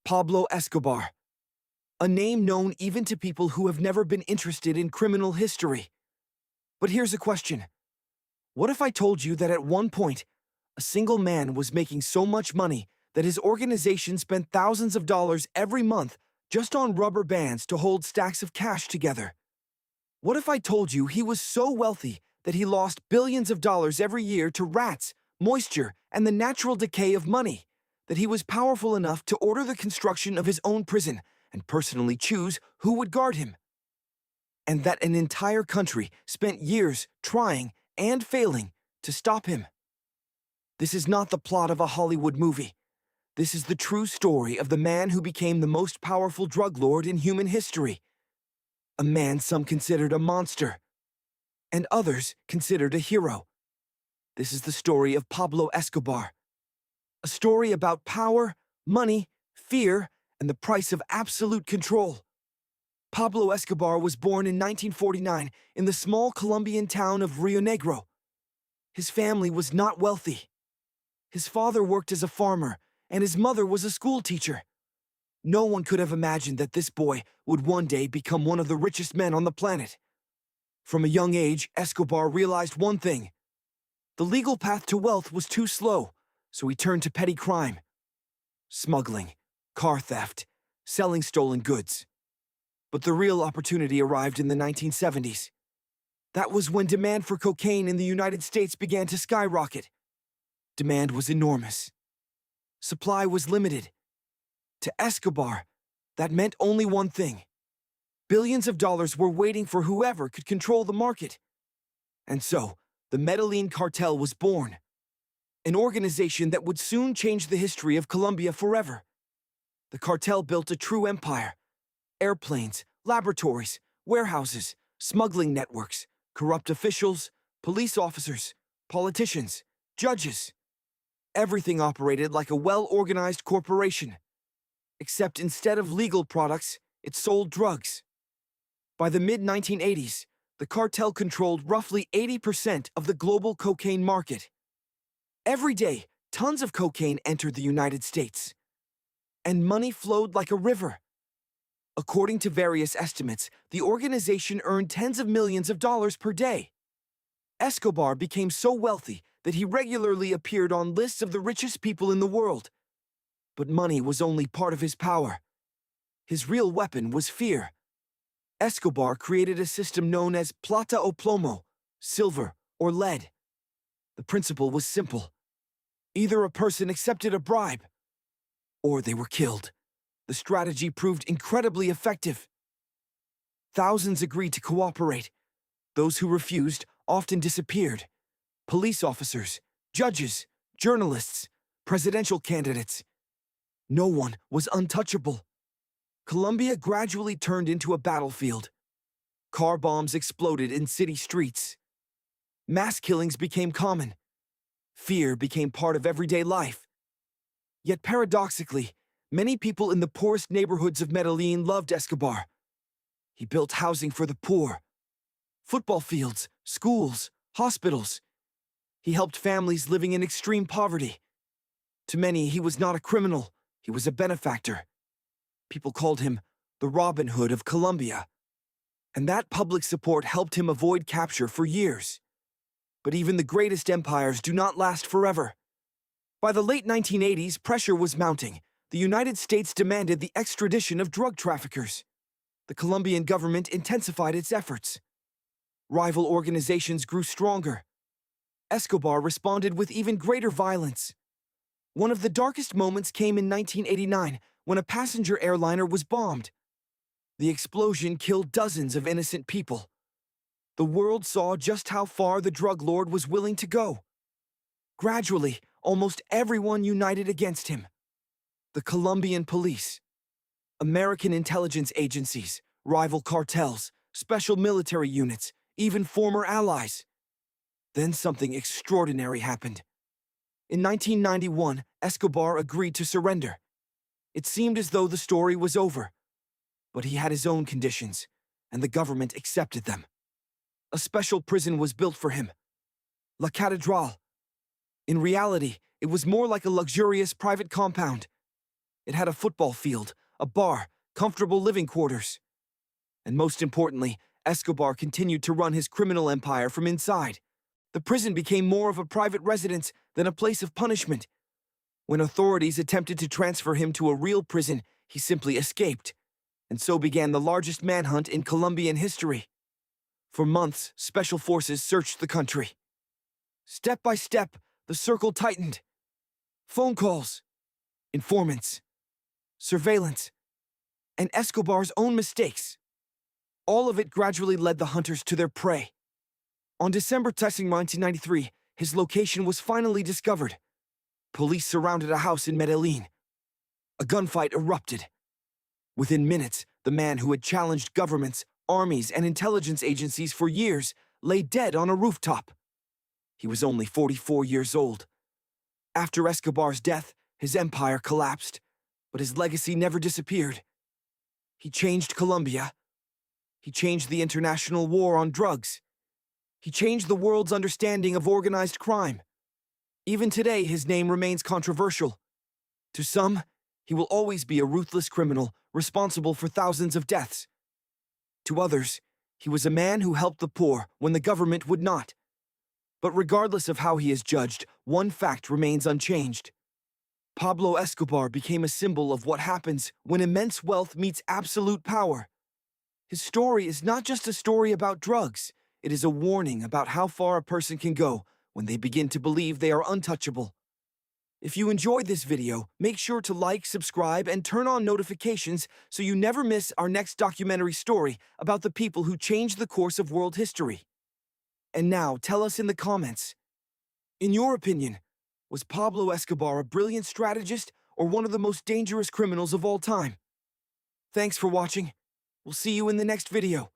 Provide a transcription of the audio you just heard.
Pablo Escobar, a name known even to people who have never been interested in criminal history. But here's a question. What if I told you that at one point, a single man was making so much money that his organization spent thousands of dollars every month just on rubber bands to hold stacks of cash together? What if I told you he was so wealthy that he lost billions of dollars every year to rats, moisture, and the natural decay of money, that he was powerful enough to order the construction of his own prison and personally choose who would guard him, and that an entire country spent years trying and failing to stop him? This is not the plot of a Hollywood movie. This is the true story of the man who became the most powerful drug lord in human history. A man some considered a monster, and others considered a hero. This is the story of Pablo Escobar. A story about power, money, fear, and the price of absolute control. Pablo Escobar was born in 1949 in the small Colombian town of Rio Negro. His family was not wealthy. His father worked as a farmer, and his mother was a school teacher. No one could have imagined that this boy would one day become one of the richest men on the planet. From a young age, Escobar realized one thing. The legal path to wealth was too slow, so he turned to petty crime. Smuggling, car theft, selling stolen goods. But the real opportunity arrived in the 1970s. That was when demand for cocaine in the United States began to skyrocket. Demand was enormous. Supply was limited. To Escobar, that meant only one thing. Billions of dollars were waiting for whoever could control the market. And so, the Medellin Cartel was born. An organization that would soon change the history of Colombia forever. The cartel built a true empire. Airplanes, laboratories, warehouses, smuggling networks, corrupt officials, police officers, politicians, judges. Everything operated like a well-organized corporation. Except instead of legal products, it sold drugs. By the mid-1980s, the cartel controlled roughly 80% of the global cocaine market. Every day, tons of cocaine entered the United States. And money flowed like a river. According to various estimates, the organization earned tens of millions of dollars per day. Escobar became so wealthy that he regularly appeared on lists of the richest people in the world. But money was only part of his power. His real weapon was fear. Escobar created a system known as Plata o Plomo, silver or lead. The principle was simple. Either a person accepted a bribe, or they were killed. The strategy proved incredibly effective. Thousands agreed to cooperate. Those who refused often disappeared. Police officers, judges, journalists, presidential candidates. No one was untouchable. Colombia gradually turned into a battlefield. Car bombs exploded in city streets. Mass killings became common. Fear became part of everyday life. Yet paradoxically, many people in the poorest neighborhoods of Medellin loved Escobar. He built housing for the poor. Football fields, schools, hospitals. He helped families living in extreme poverty. To many, he was not a criminal. He was a benefactor. People called him the Robin Hood of Colombia. And that public support helped him avoid capture for years. But even the greatest empires do not last forever. By the late 1980s, pressure was mounting. The United States demanded the extradition of drug traffickers. The Colombian government intensified its efforts. Rival organizations grew stronger. Escobar responded with even greater violence. One of the darkest moments came in 1989 when a passenger airliner was bombed. The explosion killed dozens of innocent people. The world saw just how far the drug lord was willing to go. Gradually, almost everyone united against him. The Colombian police, American intelligence agencies, rival cartels, special military units, even former allies. Then something extraordinary happened. In 1991, Escobar agreed to surrender. It seemed as though the story was over. But he had his own conditions, and the government accepted them. A special prison was built for him, La Catedral. In reality, it was more like a luxurious private compound. It had a football field, a bar, comfortable living quarters. And most importantly, Escobar continued to run his criminal empire from inside. The prison became more of a private residence than a place of punishment. When authorities attempted to transfer him to a real prison, he simply escaped. And so began the largest manhunt in Colombian history. For months, special forces searched the country. Step by step, the circle tightened. Phone calls, informants, surveillance, and Escobar's own mistakes. All of it gradually led the hunters to their prey. On December 2nd, 1993, his location was finally discovered. Police surrounded a house in Medellin. A gunfight erupted. Within minutes, the man who had challenged governments, armies, and intelligence agencies for years lay dead on a rooftop. He was only 44 years old. After Escobar's death, his empire collapsed, but his legacy never disappeared. He changed Colombia. He changed the international war on drugs. He changed the world's understanding of organized crime. Even today, his name remains controversial. To some, he will always be a ruthless criminal responsible for thousands of deaths. To others, he was a man who helped the poor when the government would not. But regardless of how he is judged, one fact remains unchanged. Pablo Escobar became a symbol of what happens when immense wealth meets absolute power. His story is not just a story about drugs. It is a warning about how far a person can go when they begin to believe they are untouchable. If you enjoyed this video, make sure to like, subscribe, and turn on notifications so you never miss our next documentary story about the people who changed the course of world history. And now, tell us in the comments, in your opinion, was Pablo Escobar a brilliant strategist or one of the most dangerous criminals of all time? Thanks for watching. We'll see you in the next video.